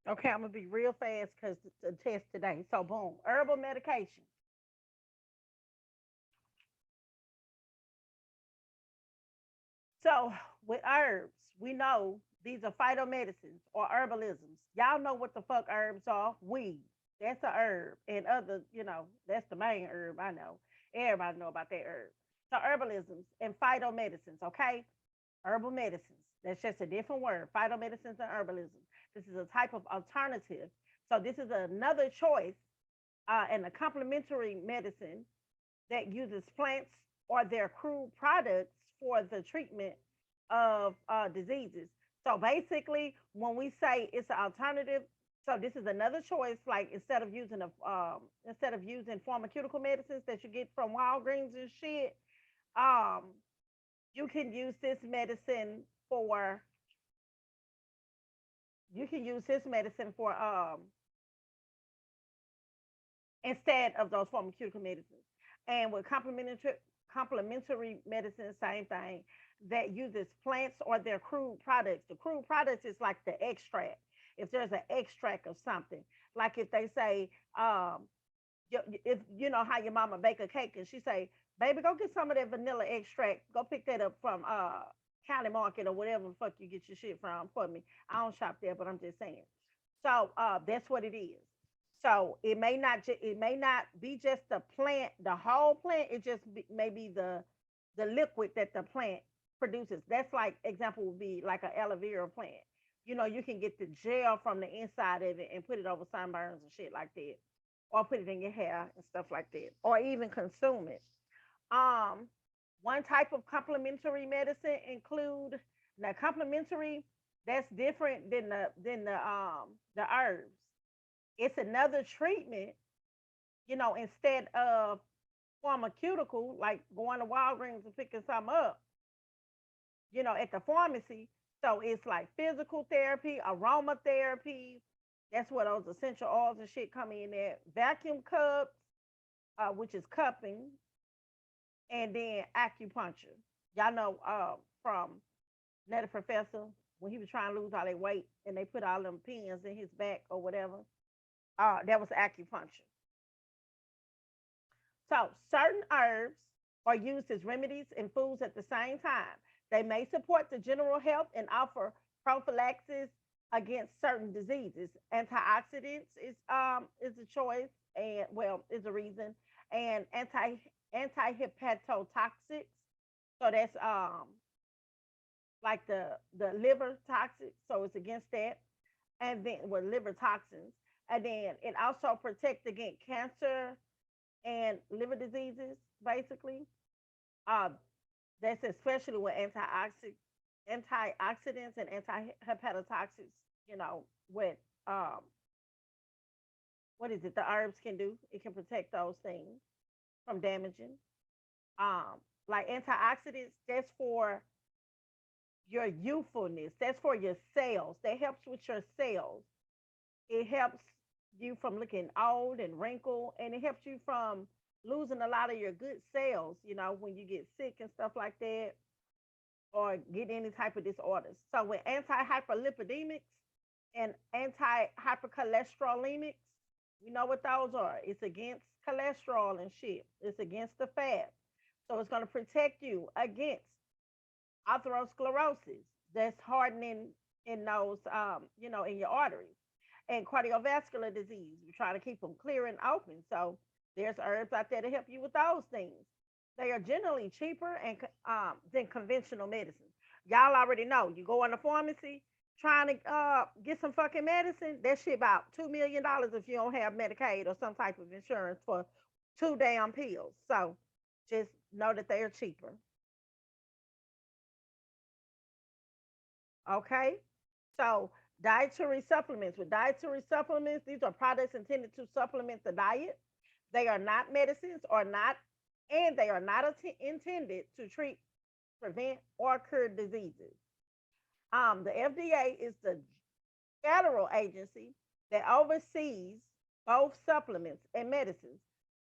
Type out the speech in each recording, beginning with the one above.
Okay, I'm gonna be real fast because the test today. So boom, herbal medication. So with herbs, we know these are phytomedicines or herbalisms. Y'all know what the fuck herbs are? Weed. That's a herb. And other, that's the main herb I know. Everybody know about that herb. So herbalisms and phytomedicines, okay? Herbal medicines. That's just a different word. Phytomedicines and herbalism. This is a type of alternative. So this is another choice and a complementary medicine that uses plants or their crude products for the treatment of diseases. So basically, when we say it's an alternative, so this is another choice. Like instead of using pharmaceutical medicines that you get from Walgreens and shit, um, you can use this medicine for you can use this medicine for instead of those pharmaceutical medicines. And with complementary medicine, same thing, that uses plants or their crude products. The crude products is like the extract. If there's an extract of something, like if they say, if you know how your mama bake a cake and she say, "Baby, go get some of that vanilla extract. Go pick that up from County Market or whatever the fuck you get your shit from for me." I don't shop there, but I'm just saying. So that's what it is. So it may not be just the plant, the whole plant. It just maybe the liquid that the plant produces. That's like example would be like an aloe vera plant. You can get the gel from the inside of it and put it over sunburns and shit like that, or put it in your hair and stuff like that, or even consume it. Um, One type of complementary medicine include now complementary. That's different than the herbs. It's another treatment, instead of pharmaceutical, like going to Walgreens and picking something up, at the pharmacy. So it's like physical therapy, aromatherapy. That's where those essential oils and shit come in there. Vacuum cups, which is cupping, and then acupuncture. Y'all know from Netta Professor when he was trying to lose all that weight and they put all them pins in his back or whatever. That was acupuncture. So certain herbs are used as remedies in foods at the same time. They may support the general health and offer prophylaxis against certain diseases. Antioxidants is a choice and well is a reason, and antihepatotoxics. So that's like the liver toxic. So it's against that, and then with liver toxins, and then it also protects against cancer and liver diseases, basically. Uh, that's especially with antioxidants and antihepatotoxics, what um, what is it? The herbs can do. It can protect those things from damaging. Like antioxidants, that's for your youthfulness. That's for your cells. That helps with your cells. It helps you from looking old and wrinkled, and it helps you from losing a lot of your good cells, when you get sick and stuff like that, or get any type of disorders. So with anti-hyperlipidemics and anti-hypercholesterolemics, we know what those are. It's against cholesterol and shit. It's against the fat. So it's going to protect you against atherosclerosis that's hardening in those, in your arteries, and cardiovascular disease. We try to keep them clear and open. So there's herbs out there to help you with those things. They are generally cheaper and than conventional medicines. Y'all already know. You go in the pharmacy trying to get some fucking medicine. That shit about $2 million if you don't have Medicaid or some type of insurance for two damn pills. So just know that they are cheaper. Okay. So dietary supplements. With dietary supplements, these are products intended to supplement the diet. They are not medicines or not, and they are not intended to treat, prevent, or cure diseases. The FDA is the federal agency that oversees both supplements and medicines.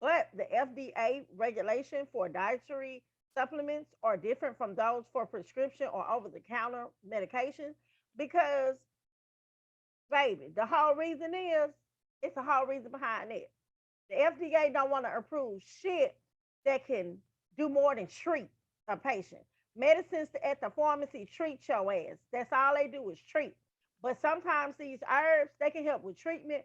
But the FDA regulation for dietary supplements are different from those for prescription or over the counter medications because baby. The whole reason is it's the whole reason behind it. The FDA don't want to approve shit that can do more than treat a patient. Medicines at the pharmacy treat your ass. That's all they do is treat. But sometimes these herbs, they can help with treatment.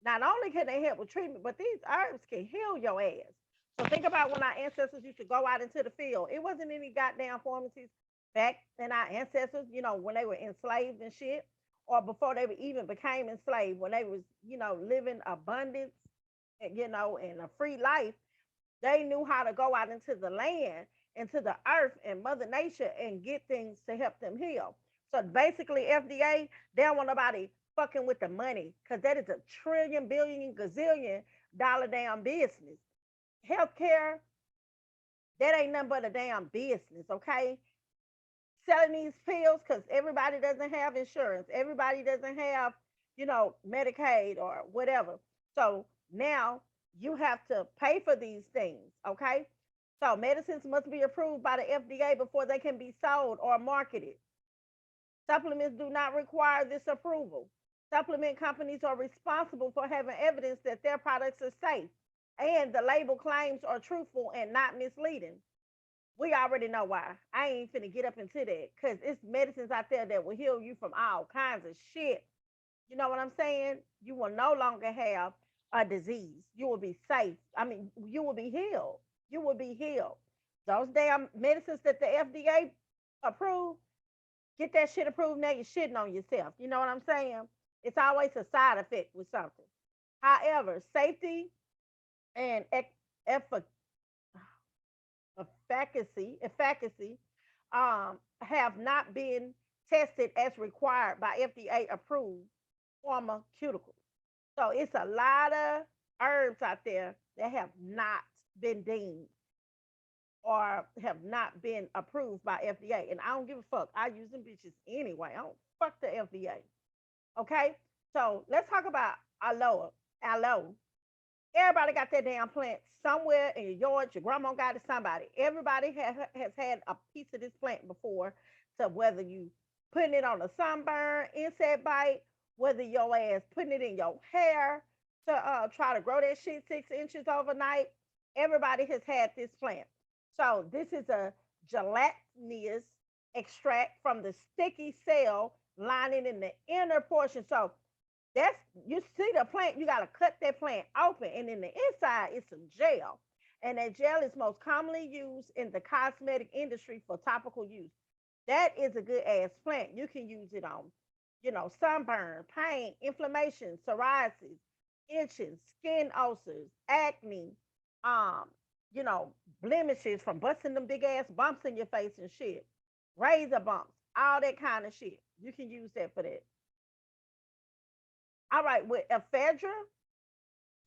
Not only can they help with treatment, but these herbs can heal your ass. So think about when our ancestors used to go out into the field. It wasn't any goddamn pharmacies back in our ancestors, when they were enslaved and shit, or before they even became enslaved, when they was, living abundance, and a free life. They knew how to go out into the land, into the earth and Mother Nature and get things to help them heal. So basically, FDA, they don't want nobody fucking with the money because that is a trillion, billion, gazillion dollar damn business. Healthcare, that ain't nothing but a damn business, okay? Selling these pills because everybody doesn't have insurance, everybody doesn't have, Medicaid or whatever. So now you have to pay for these things, okay? So medicines must be approved by the FDA before they can be sold or marketed. Supplements do not require this approval. Supplement companies are responsible for having evidence that their products are safe and the label claims are truthful and not misleading. We already know why. I ain't finna get up into that because it's medicines out there that will heal you from all kinds of shit. You know what I'm saying? You will no longer have a disease. You will be safe. I mean, you will be healed. You will be healed. Those damn medicines that the FDA approved, get that shit approved. Now you're shitting on yourself. You know what I'm saying? It's always a side effect with something. However, safety and efficacy have not been tested as required by FDA approved pharmaceuticals. So it's a lot of herbs out there that have not been deemed or have not been approved by FDA. And I don't give a fuck. I use them bitches anyway. I don't fuck the FDA. Okay? So let's talk about aloe. Aloe. Everybody got that damn plant somewhere in your yard. Your grandma got it, somebody. Everybody has had a piece of this plant before. So whether you putting it on a sunburn, insect bite, whether your ass putting it in your hair to try to grow that shit 6 inches overnight, everybody has had this plant. So this is a gelatinous extract from the sticky cell lining in the inner portion. So that's you see the plant, you gotta cut that plant open, and in the inside it's some gel. And that gel is most commonly used in the cosmetic industry for topical use. That is a good ass plant. You can use it on, sunburn, pain, inflammation, psoriasis, itching, skin ulcers, acne, um, you know, blemishes from busting them big ass bumps in your face and shit, razor bumps, all that kind of shit. You can use that for that. All right, with ephedra,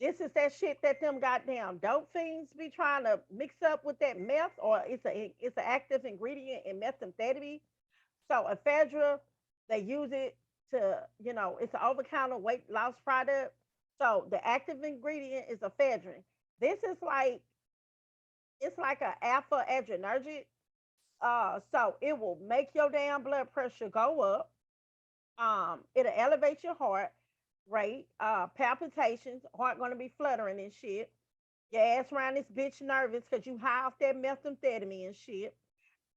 this is that shit that them goddamn dope fiends be trying to mix up with that meth, or it's an active ingredient in methamphetamine. So ephedra, they use it to, it's an over-counter weight loss product. So the active ingredient is ephedrine. This is like it's like an alpha adrenergic. So it will make your damn blood pressure go up. It'll elevate your heart rate, palpitations, heart gonna be fluttering and shit. Your ass around this bitch nervous because you high off that methamphetamine and shit.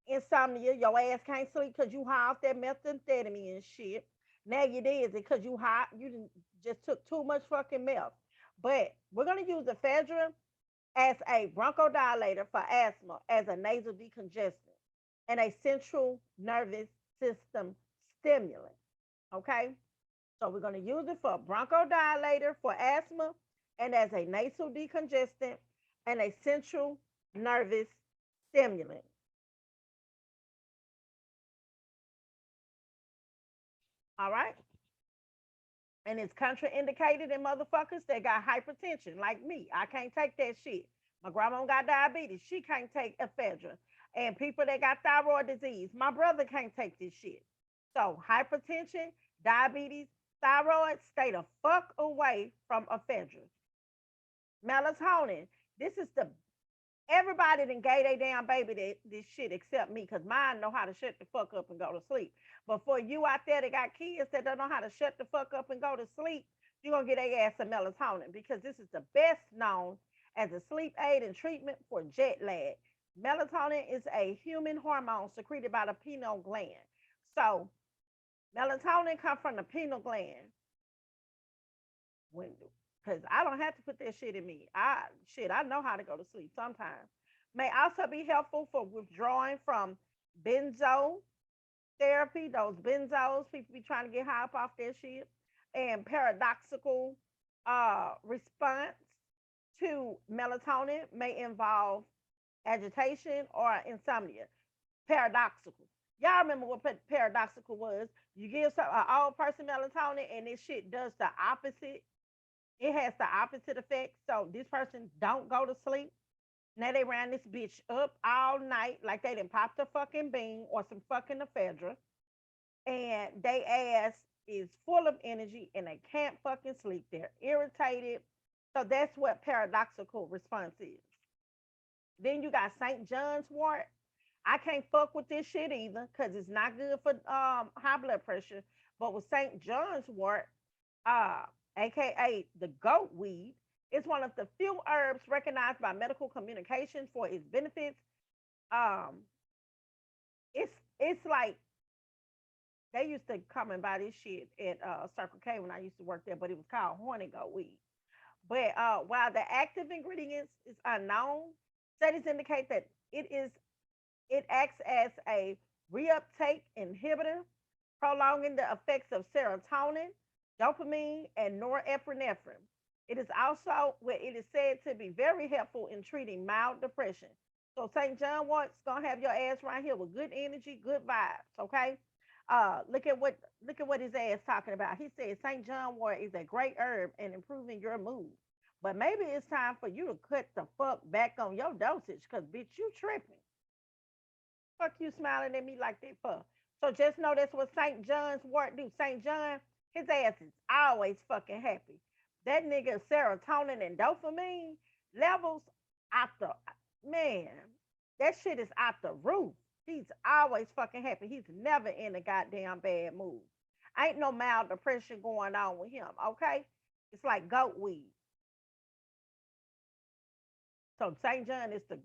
Insomnia, your ass can't sleep because you high off that methamphetamine and shit. Now you dizzy because you high, just took too much fucking meth. But we're gonna use ephedra as a bronchodilator for asthma, as a nasal decongestant, and a central nervous system stimulant. Okay, so we're going to use it for a bronchodilator for asthma and as a nasal decongestant and a central nervous stimulant. All right. And it's contraindicated in motherfuckers that got hypertension, like me. I can't take that shit. My grandma got diabetes. She can't take ephedra. And people that got thyroid disease, my brother can't take this shit. So hypertension, diabetes, thyroid, stay the fuck away from ephedra. Melatonin. This is the Everybody done gave they damn baby this shit except me, because mine know how to shut the fuck up and go to sleep. But for you out there that got kids that don't know how to shut the fuck up and go to sleep, you're going to get their ass some melatonin, because this is the best known as a sleep aid and treatment for jet lag. Melatonin is a human hormone secreted by the pineal gland. So melatonin comes from the pineal gland. When, because I don't have to put that shit in me. I know how to go to sleep sometimes. May also be helpful for withdrawing from benzo therapy, those benzos, people be trying to get high up off their shit, and paradoxical response to melatonin may involve agitation or insomnia. Paradoxical. Y'all remember what paradoxical was? You give an old person melatonin and this shit does the opposite. It has the opposite effect. So this person don't go to sleep. Now they ran this bitch up all night like they didn't pop the fucking bean or some fucking ephedra. And they ass is full of energy and they can't fucking sleep. They're irritated. So that's what paradoxical response is. Then you got St. John's wort. I can't fuck with this shit either because it's not good for high blood pressure. But with St. John's wort, uh, aka the goat weed, it's one of the few herbs recognized by medical communication for its benefits. Um, it's like they used to come and buy this shit at Circle K when I used to work there, but it was called horny goat weed. But while the active ingredients is unknown, studies indicate that it acts as a reuptake inhibitor, prolonging the effects of serotonin, dopamine, and norepinephrine. It is also where it is said to be very helpful in treating mild depression. So St. John Wart's gonna have your ass right here with good energy, good vibes. Okay. Look at what his ass talking about. He said St. John Wort is a great herb in improving your mood. But maybe it's time for you to cut the fuck back on your dosage, cause bitch, you tripping. Fuck you smiling at me like that for? So just know that's what St. John's wort do. St. John, his ass is always fucking happy. That nigga serotonin and dopamine levels out the man. That shit is out the roof. He's always fucking happy. He's never in a goddamn bad mood. Ain't no mild depression going on with him, okay? It's like goat weed. So St. John is the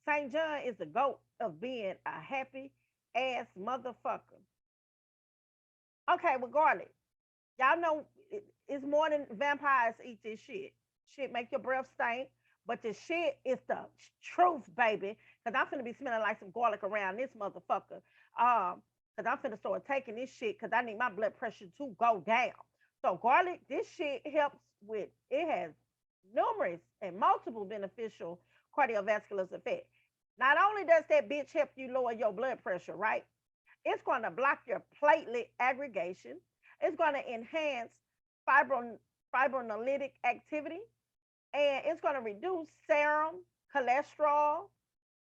St. John is the goat of being a happy ass motherfucker. Okay, well, garlic. Y'all know it's more than vampires eat this shit. Shit make your breath stink. But the shit is the truth, baby. Cause I'm finna be smelling like some garlic around this motherfucker. Cause I'm finna start taking this shit because I need my blood pressure to go down. So garlic, this shit helps with it has numerous and multiple beneficial cardiovascular effects. Not only does that bitch help you lower your blood pressure, right? It's going to block your platelet aggregation. It's going to enhance fibrinolytic activity, and it's going to reduce serum cholesterol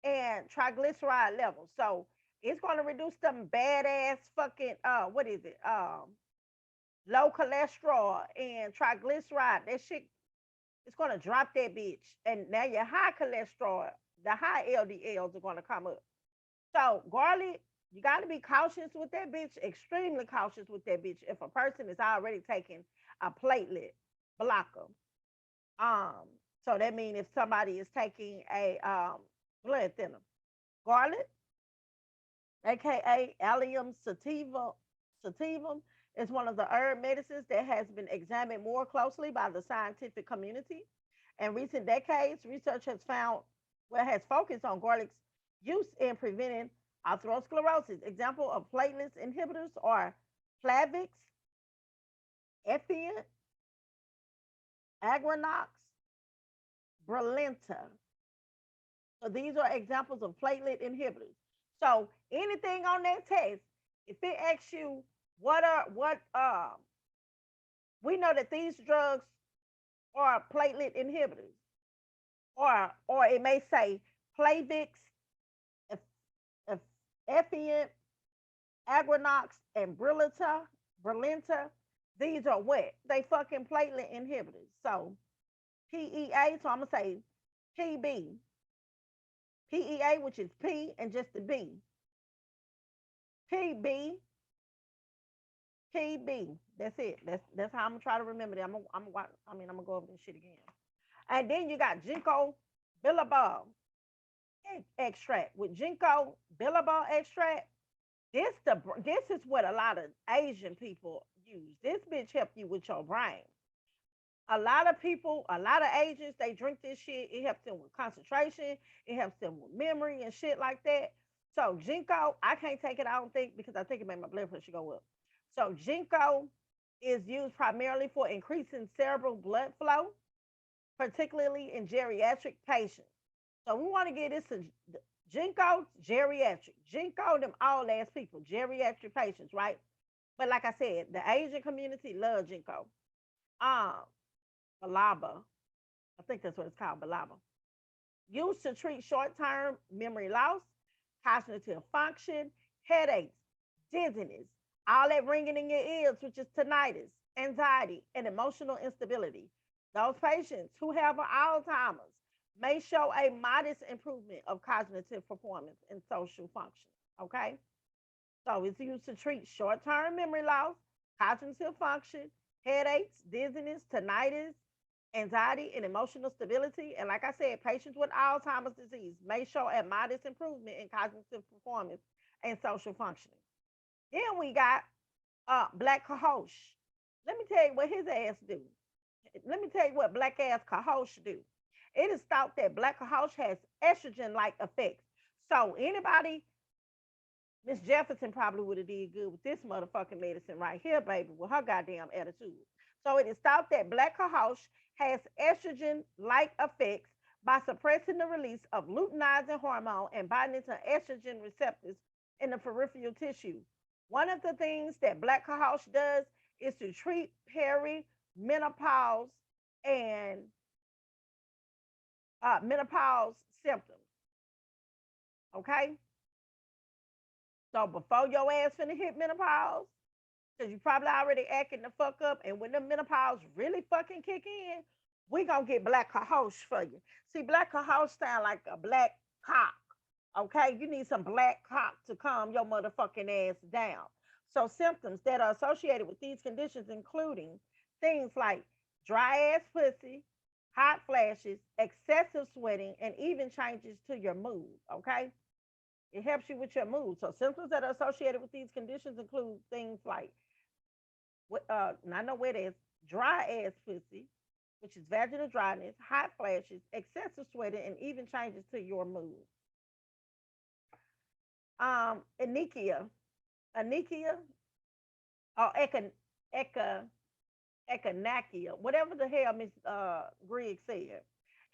and triglyceride levels. So it's going to reduce them badass fucking what is it? Low cholesterol and triglyceride. That shit, it's going to drop that bitch. And now your high cholesterol, the high LDLs are going to come up. So garlic, you got to be cautious with that bitch, extremely cautious with that bitch. If a person is already taking a platelet blocker, um, so that means if somebody is taking a blood thinner, garlic, aka Allium sativum, is one of the herb medicines that has been examined more closely by the scientific community. In recent decades, research has found has focused on garlic's use in preventing atherosclerosis. Example of platelet inhibitors are Plavix, Effient, Agranox, Brilinta. So these are examples of platelet inhibitors. So anything on that test, if it asks you what we know that these drugs are platelet inhibitors, or it may say Plavix, Effient, Agranox, and Brilinta. These are what? They fucking platelet inhibitors. So PEA, so I'm gonna say PB. PEA, which is P and just the B. PB, PB. That's it. That's how I'm gonna try to remember that. I'm gonna go over this shit again. And then you got ginkgo biloba extract. With ginkgo biloba extract, this is what a lot of Asian people use. This bitch help you with your brain. A lot of people, a lot of Asians, they drink this shit. It helps them with concentration. It helps them with memory and shit like that. So ginkgo, I can't take it. I don't think because I think it made my blood pressure go up. So ginkgo is used primarily for increasing cerebral blood flow, particularly in geriatric patients. So we want to get this to ginkgo geriatric. Ginkgo them all ass people, geriatric patients, right? But like I said, the Asian community loves ginkgo. Um, balaba, I think that's what it's called, balaba. Used to treat short-term memory loss, cognitive function, headaches, dizziness, all that ringing in your ears, which is tinnitus, anxiety, and emotional instability. Those patients who have Alzheimer's may show a modest improvement of cognitive performance and social function. Okay, so it's used to treat short-term memory loss, cognitive function, headaches, dizziness, tinnitus, anxiety, and emotional stability. And like I said, patients with Alzheimer's disease may show a modest improvement in cognitive performance and social functioning. Then we got Black Cohosh. Let me tell you what his ass do. Let me tell you what black ass Cohosh do. It is thought that black Cohosh has estrogen-like effects. So anybody, Miss Jefferson probably would have did good with this motherfucking medicine right here, baby, with her goddamn attitude. So it is thought that black Cohosh has estrogen-like effects by suppressing the release of luteinizing hormone and binding to estrogen receptors in the peripheral tissue. One of the things that black Cohosh does is to treat perimenopause and menopause symptoms. Okay, so before your ass finna hit menopause, because you probably already acting the fuck up, and when the menopause really fucking kick in, we gonna get black Cohosh for you. See, black Cohosh sound like a black cock. Okay, you need some black cock to calm your motherfucking ass down. So symptoms that are associated with these conditions including things like dry ass pussy, hot flashes, excessive sweating, and even changes to your mood. Okay, it helps you with your mood. So symptoms that are associated with these conditions include things like I know where it is, dry ass pussy, which is vaginal dryness, hot flashes, excessive sweating, and even changes to your mood. Anikia, Anikia, or echinacea, whatever the hell Miss Griggs said.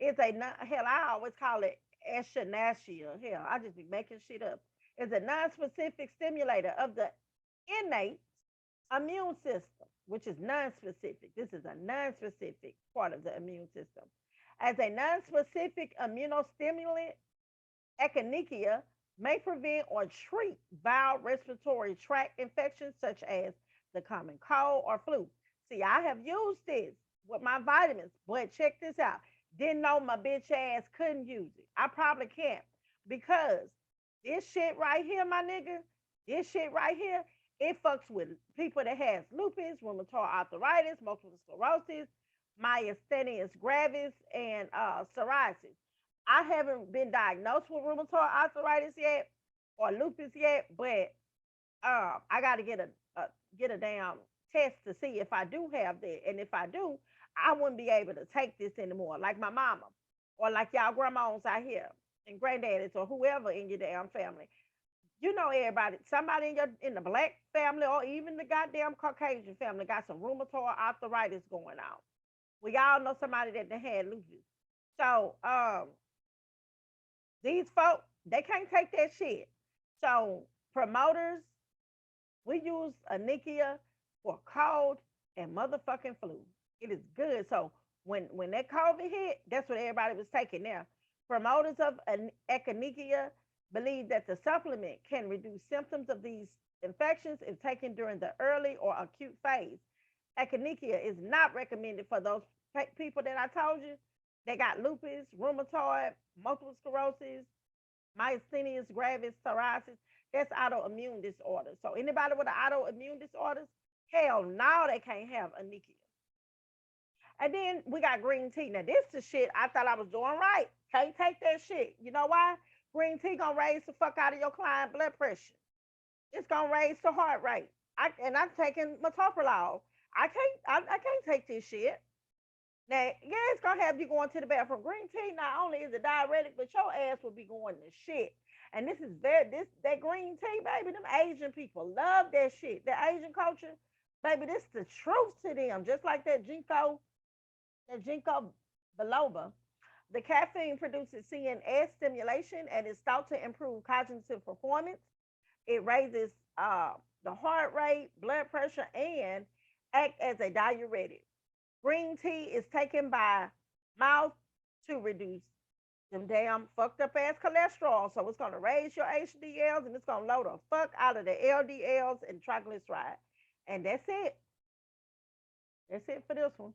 It's a hell. I always call it echinacea. Hell, I just be making shit up. It's a non-specific stimulator of the innate immune system, which is non-specific. This is a non-specific part of the immune system. As a non-specific immunostimulant, echinacea may prevent or treat viral respiratory tract infections such as the common cold or flu. See, I have used this with my vitamins, but check this out. Didn't know my bitch ass couldn't use it. I probably can't because this shit right here, my nigga, this shit right here, it fucks with people that has lupus, rheumatoid arthritis, multiple sclerosis, myasthenia gravis, and psoriasis. I haven't been diagnosed with rheumatoid arthritis yet or lupus yet, but I got to get a damn test to see if I do have that, and if I do, I wouldn't be able to take this anymore, like my mama or like y'all grandmas out here and granddaddies or whoever in your damn family. You know, everybody, somebody in the black family or even the goddamn Caucasian family got some rheumatoid arthritis going on. We all know somebody that they had lupus. So these folks, they can't take that shit. So promoters, we use Anikia for cold and motherfucking flu. It is good. So when that COVID hit, that's what everybody was taking there. Promoters of Echinacea believe that the supplement can reduce symptoms of these infections if taken during the early or acute phase. Echinacea is not recommended for those people that I told you. They got lupus, rheumatoid, multiple sclerosis, myasthenia gravis, psoriasis, that's autoimmune disorder. So anybody with an autoimmune disorders, hell no, they can't have anicea. And then we got green tea. Now this the shit I thought I was doing right. Can't take that shit. You know why? Green tea gonna raise the fuck out of your client blood pressure. It's gonna raise the heart rate. I'm taking metoprolol. I can't take this shit. Now, yeah, it's gonna have you going to the bathroom. Green tea not only is it diuretic, but your ass will be going to shit. And this is very this that green tea, baby. Them Asian people love that shit. The Asian culture, baby, this is the truth to them. Just like that ginkgo biloba. The caffeine produces CNS stimulation and is thought to improve cognitive performance. It raises the heart rate, blood pressure, and act as a diuretic. Green tea is taken by mouth to reduce them damn fucked up ass cholesterol. So it's gonna raise your HDLs and it's gonna load the fuck out of the LDLs and triglycerides. And that's it. That's it for this one.